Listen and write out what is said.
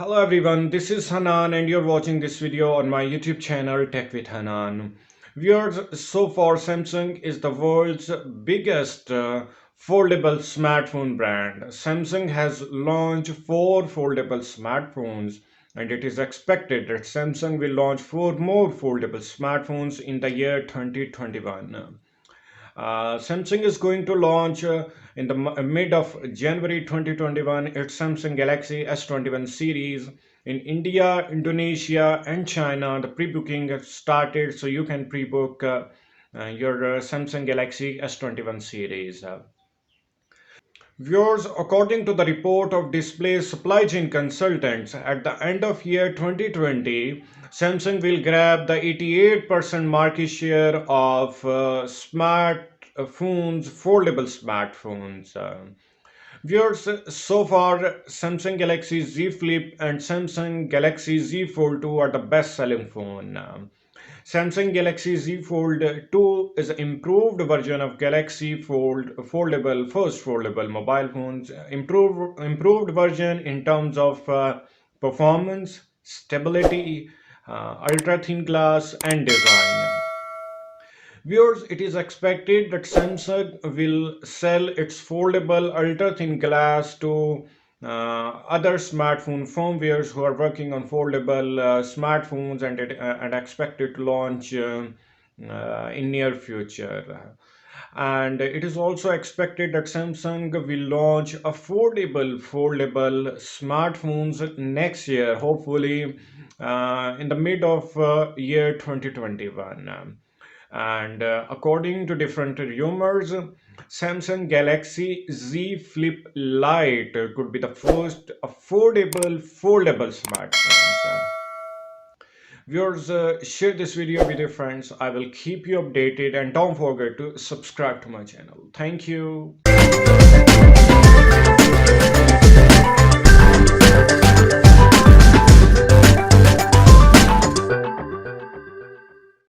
Hello everyone, this is Hanan and you're watching this video on my YouTube channel Tech with Hanan. Viewers, so far Samsung is the world's biggest foldable smartphone brand. Samsung has launched 4 foldable smartphones and it is expected that Samsung will launch 4 more foldable smartphones in the year 2021. Samsung is going to launch in the mid of January 2021 its Samsung Galaxy S21 series in India, Indonesia, and China. The pre-booking has started, so you can pre-book your Samsung Galaxy S21 series. Viewers, according to the report of display supply chain consultants, at the end of year 2020, Samsung will grab the 88% market share of smartphones, foldable smartphones. Viewers, so far Samsung Galaxy Z Flip and Samsung Galaxy Z Fold 2 are the best-selling phone. Samsung Galaxy Z Fold 2 is an improved version of Galaxy Foldable, first foldable mobile phones. Improved version in terms of performance, stability, ultra thin glass, and design. Viewers, it is expected that Samsung will sell its foldable ultra-thin glass to other smartphone firmwares who are working on foldable smartphones and expected to launch in near future. And it is also expected that Samsung will launch affordable foldable smartphones next year, hopefully in the mid of year 2021. And according to different rumors, Samsung Galaxy Z Flip Lite could be the first affordable foldable smartphones. Viewers, share this video with your friends. I will keep you updated and don't forget to subscribe to my channel. Thank you.